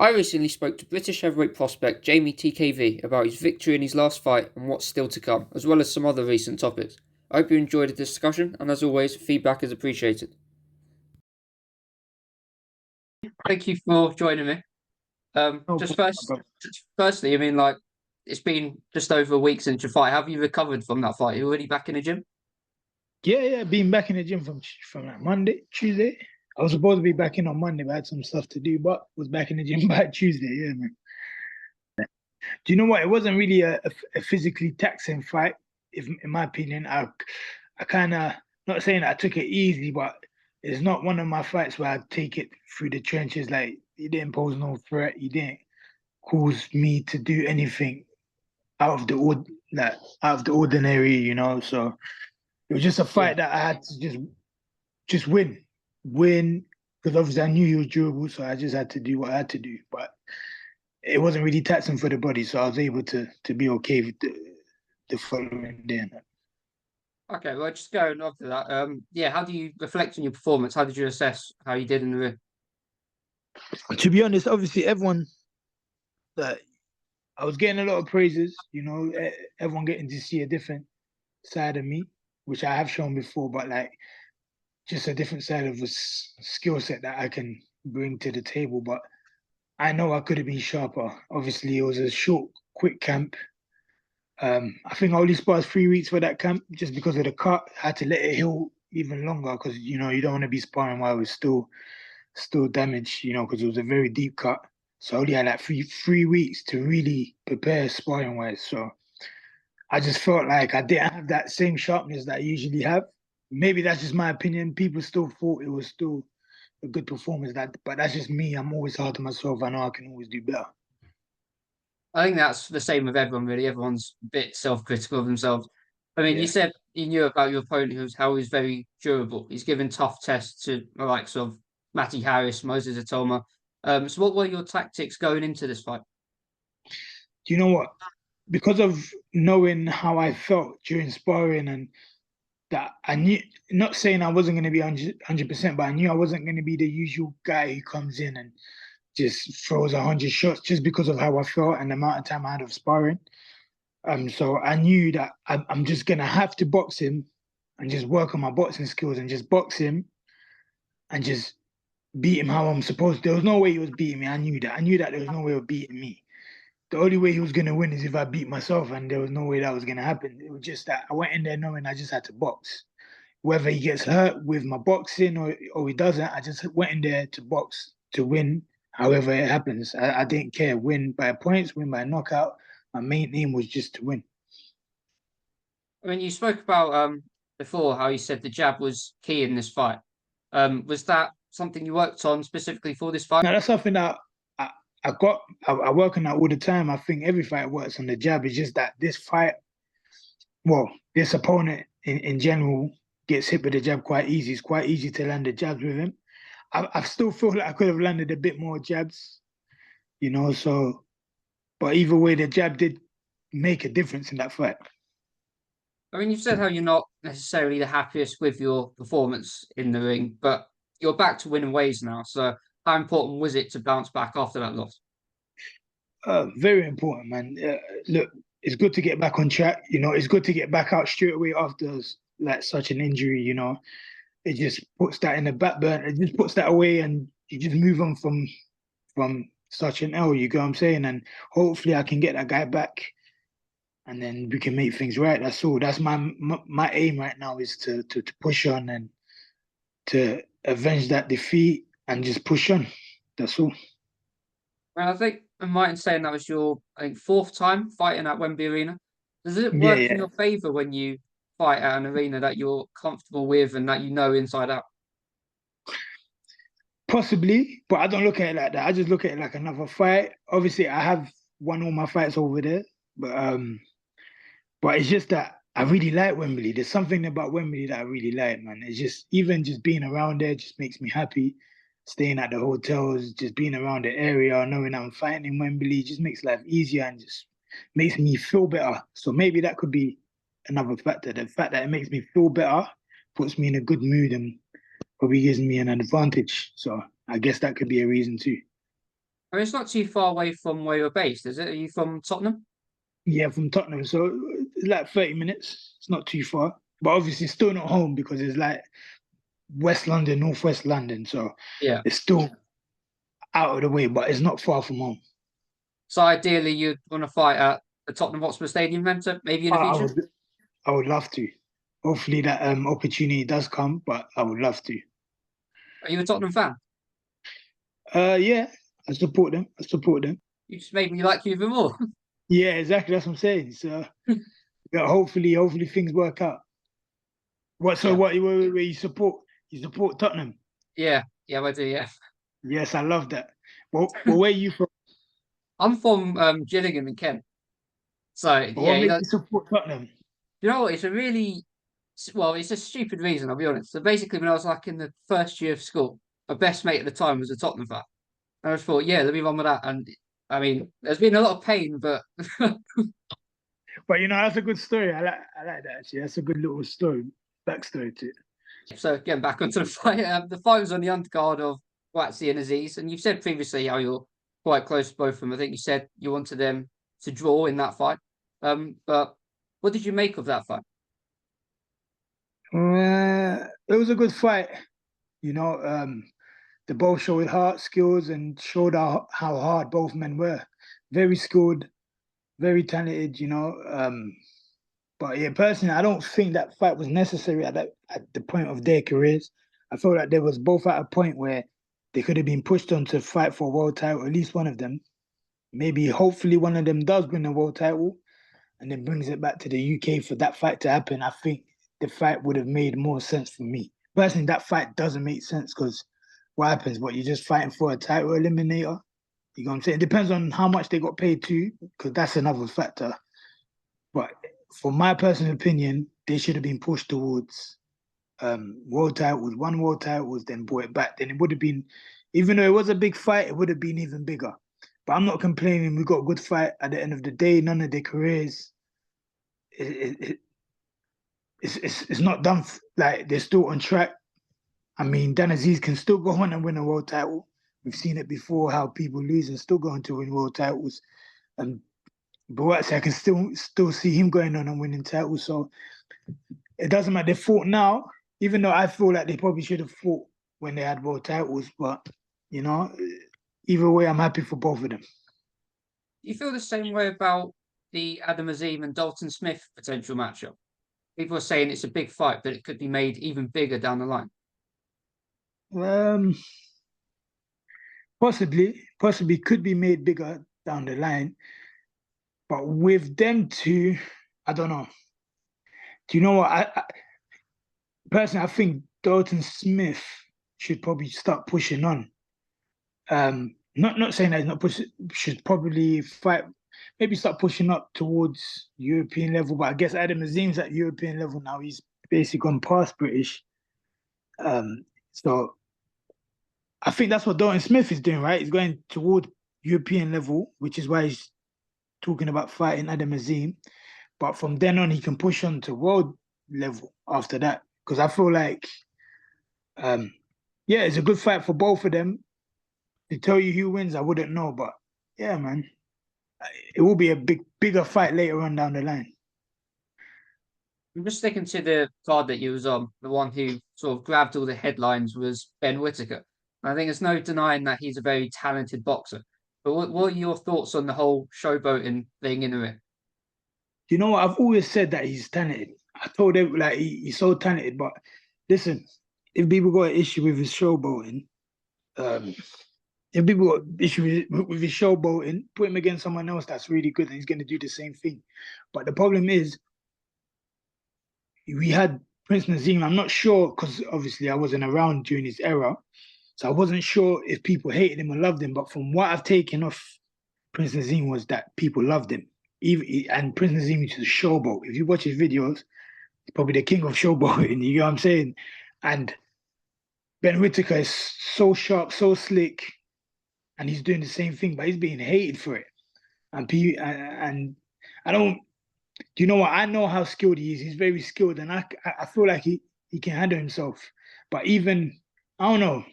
I recently spoke to British heavyweight prospect Jeamie Tkv about his victory in his last fight and what's still to come, as well as some other recent topics. I hope you enjoyed the discussion, and as always, feedback is appreciated. Thank you for joining me. No Just problem, firstly, it's been just over a week since your fight. Have you recovered from that fight? Are you already back in the gym? Yeah. Being back in the gym from like Monday, Tuesday. I was supposed to be back in on Monday, but I had some stuff to do. But was back in the gym by Tuesday. Yeah, man. Do you know what? It wasn't really a physically taxing fight, if in my opinion. I kind of, not saying I took it easy, but it's not one of my fights where I take it through the trenches. Like, he didn't pose no threat. He didn't cause me to do anything out of the ordinary, you know. So it was just a fight that I had to just win, because obviously I knew he was durable, so I just had to do what I had to do. But it wasn't really taxing for the body, so I was able to be okay with the following day. Okay, well, just going off to that. How do you reflect on your performance? How did you assess how you did in the ring? To be honest, obviously everyone that I was getting a lot of praises, you know, everyone getting to see a different side of me, which I have shown before, but like just a different side of a skill set that I can bring to the table. But I know I could have been sharper. Obviously, it was a short, quick camp. I think I only sparred 3 weeks for that camp just because of the cut. I had to let it heal even longer because you know you don't want to be sparring while it's still damaged, you know, because it was a very deep cut. So I only had like three weeks to really prepare sparring wise. So I just felt like I didn't have that same sharpness that I usually have. Maybe that's just my opinion. People still thought it was still a good performance, but that's just me. I'm always hard to myself. I know I can always do better. I think that's the same with everyone, really. Everyone's a bit self-critical of themselves. You Yeah. said you knew about your opponent, how he's very durable. He's given tough tests to the likes of Matty Harris, Moses Atoma. So what were your tactics going into this fight? Do you know what? Because of knowing how I felt during sparring and that I knew, not saying I wasn't going to be 100%, but I knew I wasn't going to be the usual guy who comes in and just throws 100 shots just because of how I felt and the amount of time I had of sparring. So I knew that I'm just going to have to box him and just work on my boxing skills and just box him and just beat him how I'm supposed to. There was no way he was beating me. I knew that. I knew that there was no way of beating me. The only way he was going to win is if I beat myself, and there was no way that was going to happen. It was just that I went in there knowing I just had to box. Whether he gets hurt with my boxing or he doesn't, I just went in there to box to win. However it happens, I didn't care. Win by points, win by knockout. My main aim was just to win. You spoke about before how you said the jab was key in this fight. Was that something you worked on specifically for this fight? Now that's something that I, I work on that all the time. I think every fight works on the jab. It's just that this fight, well, this opponent in general gets hit with the jab quite easy. It's quite easy to land the jabs with him. I still feel like I could have landed a bit more jabs, you know. So, but either way, the jab did make a difference in that fight. You've said how you're not necessarily the happiest with your performance in the ring, but you're back to winning ways now. So how important was it to bounce back after that loss? Very important, man. Look, it's good to get back on track. You know, it's good to get back out straight away after like such an injury. You know, it just puts that in the back burner. It just puts that away, and you just move on from such an L. You get what I'm saying? And hopefully, I can get that guy back, and then we can make things right. That's all. That's my aim right now is to push on and to avenge that defeat and just push on. That's all. And I think I'm right in saying that was your, fourth time fighting at Wembley Arena. Does it Yeah, work in yeah. your favour when you fight at an arena that you're comfortable with and that you know inside out? Possibly, but I don't look at it like that. I just look at it like another fight. Obviously, I have won all my fights over there, but it's just that I really like Wembley. There's something about Wembley that I really like, man. It's just even just being around there just makes me happy. Staying at the hotels, just being around the area, knowing I'm fighting in Wembley, just makes life easier and just makes me feel better. So maybe that could be another factor. The fact that it makes me feel better puts me in a good mood and probably gives me an advantage. So I guess that could be a reason too. I mean, it's not too far away from where you're based, is it? Are you from Tottenham? Yeah, from Tottenham. So it's like 30 minutes. It's not too far. But obviously still not home because it's like West London, Northwest London. So Yeah. it's still out of the way, but it's not far from home. So ideally, you'd want to fight at the Tottenham Hotspur Stadium then, maybe in I, the I future? would I would love to. Hopefully that opportunity does come, but I would love to. Are you a Tottenham fan? Yeah, I support them. I support them. You just made me like you even more. Yeah, exactly. That's what I'm saying. So yeah, hopefully things work out. What? So Yeah. what? Where you support? You support Tottenham? Yeah. Yeah, I do, yeah. Yes, I love that. Well, where are you from? I'm from Gillingham in Kent. So, Or yeah, what makes you support Tottenham? you know what? It's a really, well, it's a stupid reason, I'll be honest. So basically, when I was like in the first year of school, my best mate at the time was a Tottenham fan. And I just thought, yeah, let me run with that. And I mean, there's been a lot of pain, but But that's a good story. I like that actually. That's a good little story, backstory to it. so getting back onto the fight, the fight was on the undercard of Buatsi and Azeez. And you've said previously how you're quite close to both of them. I think you said you wanted them to draw in that fight. But what did you make of that fight? It was a good fight. You know, they both showed heart skills and showed how hard both men were. Very skilled, very talented. But yeah, personally, I don't think that fight was necessary at the point of their careers. I felt like they was both at a point where they could have been pushed on to fight for a world title, at least one of them. Maybe, hopefully, one of them does win the world title and then brings it back to the UK for that fight to happen. I think the fight would have made more sense for me. Personally, that fight doesn't make sense because what happens? What, you're just fighting for a title eliminator? You know what I'm saying? It depends on how much they got paid too, because that's another factor. But for my personal opinion, they should have been pushed towards world titles, won world titles, then brought it back. Then it would have been, even though it was a big fight, it would have been even bigger. But I'm not complaining. We got a good fight at the end of the day. None of their careers, it, it's not done. Like they're still on track. I mean, Dan Azeez can still go on and win a world title. We've seen it before how people lose and still go on to win world titles. And Buatsi, I can still see him going on and winning titles. So it doesn't matter. They fought now, even though I feel like they probably should have fought when they had world titles. But you know, either way, I'm happy for both of them. You feel the same way about the Adam Azeem and Dalton Smith potential matchup? People are saying it's a big fight, but it could be made even bigger down the line. Um, possibly could be made bigger down the line, but with them two, I don't know. Do you know what? Personally, I think Dalton Smith should probably start pushing on. Not saying that he's not pushing, should probably fight, maybe start pushing up towards European level. But I guess Adam Azeem's at European level now. He's basically gone past British. So I think that's what Dalton Smith is doing, right? He's going toward European level, which is why he's talking about fighting Adam Azeem. But from then on, he can push on to world level after that. Because I feel like, yeah, it's a good fight for both of them. To tell you who wins, I wouldn't know. But yeah, man, it will be a bigger fight later on down the line. I'm just sticking to the card that you was on. The one who sort of grabbed all the headlines was Ben Whittaker. I think there's no denying that he's a very talented boxer. But what are your thoughts on the whole showboating thing in it? You know what? I've always said that he's talented. I told him like he's so talented. But listen, if people got an issue with his showboating, um, if people got issue with his showboating, put him against someone else that's really good and he's going to do the same thing. But the problem is, we had Prince Nazim. I'm not sure because obviously I wasn't around during his era. So I wasn't sure if people hated him or loved him. But from what I've taken off Prince Nazim was that people loved him. And Prince Nazim is a showboat. If you watch his videos, he's probably the king of showboating. You know what I'm saying? And Ben Whittaker is so sharp, so slick, and he's doing the same thing, but he's being hated for it. And I don't. Do you know what? I know how skilled he is. He's very skilled, and I feel like he can handle himself. But even I don't know.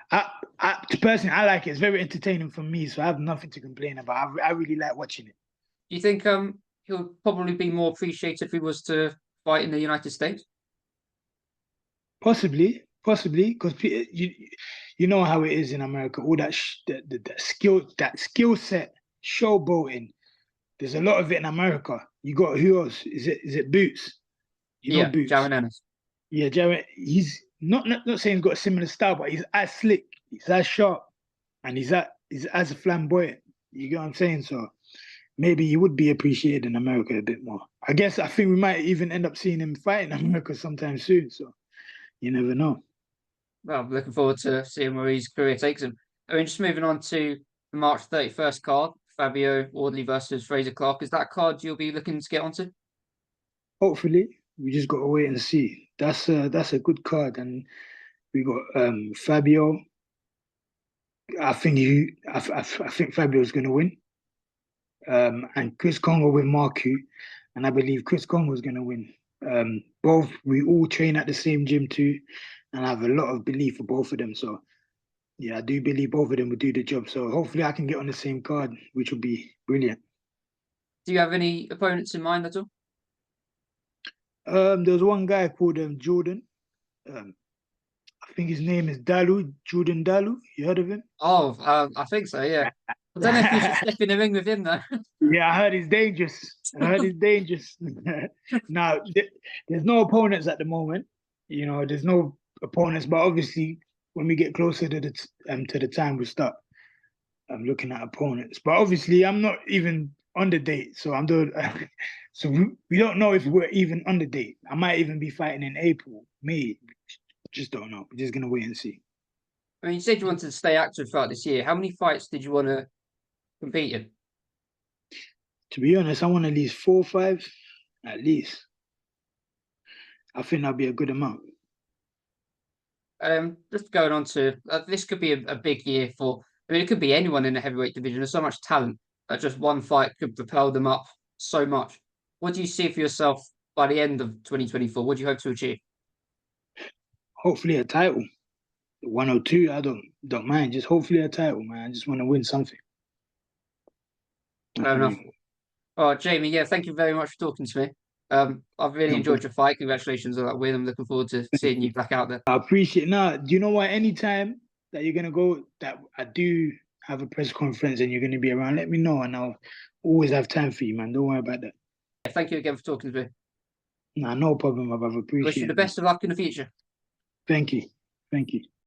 Personally, I like it. It's very entertaining for me, so I have nothing to complain about. I really like watching it. Do you think he'll probably be more appreciated if he was to fight in the United States? Possibly, because you know how it is in America. All that skill set, showboating. There's a lot of it in America. You got who else? Is it Boots? You know Yeah, Boots. Jaron Ennis. Yeah, Jared. He's not saying he's got a similar style, but he's as slick, he's as sharp, and he's as flamboyant. You get what I'm saying? So maybe he would be appreciated in America a bit more. I think we might even end up seeing him fight in America sometime soon. So you never know. Well, I'm looking forward to seeing where his career takes him. I mean, just moving on to the March 31st card, Fabio Wardley versus Fraser Clark. Is that card you'll be looking to get onto? Hopefully, we just got to wait and see. That's a good card, and we got Fabio. I think Fabio's going to win. And Chris Congo with Marku, and I believe Chris Congo is going to win. Both we all train at the same gym too, and I have a lot of belief for both of them. So yeah, I do believe both of them will do the job. So hopefully I can get on the same card, which will be brilliant. Do you have any opponents in mind at all? There was one guy called Jordan. I think his name is Jordan Dalu. You heard of him? Oh, I think so. Yeah. I don't know if you should step in the ring with him though. Yeah, I heard he's dangerous. Now, there's no opponents at the moment. You know, there's no opponents, but obviously, when we get closer to the time, we start looking at opponents. But obviously, I'm not even on the date, so I'm doing. So we don't know if we're even on the date. I might even be fighting in April, May. Just don't know. We're just gonna wait and see. I mean, you said you wanted to stay active throughout this year. How many fights did you want to compete in? To be honest, I want at least 4 or 5, at least. I think that'll be a good amount. Just going on to this could be a big year for. I mean, it could be anyone in the heavyweight division. There's so much talent that just one fight could propel them up so much. What do you see for yourself by the end of 2024? What do you hope to achieve? Hopefully a title. 102, I don't mind. Just hopefully a title, man. I just want to win something. Fair enough. All right, Jeamie. Yeah, thank you very much for talking to me. I've really enjoyed your fight. Congratulations on that win. I'm looking forward to seeing you back out there. I appreciate it. Now, do you know what? Anytime that you're gonna go, that I do have a press conference and you're gonna be around, let me know, and I'll always have time for you, man. Don't worry about that. Yeah, thank you again for talking to me. Nah, no problem, I've Wish you appreciated the it. best of luck in the future. Thank you. Thank you.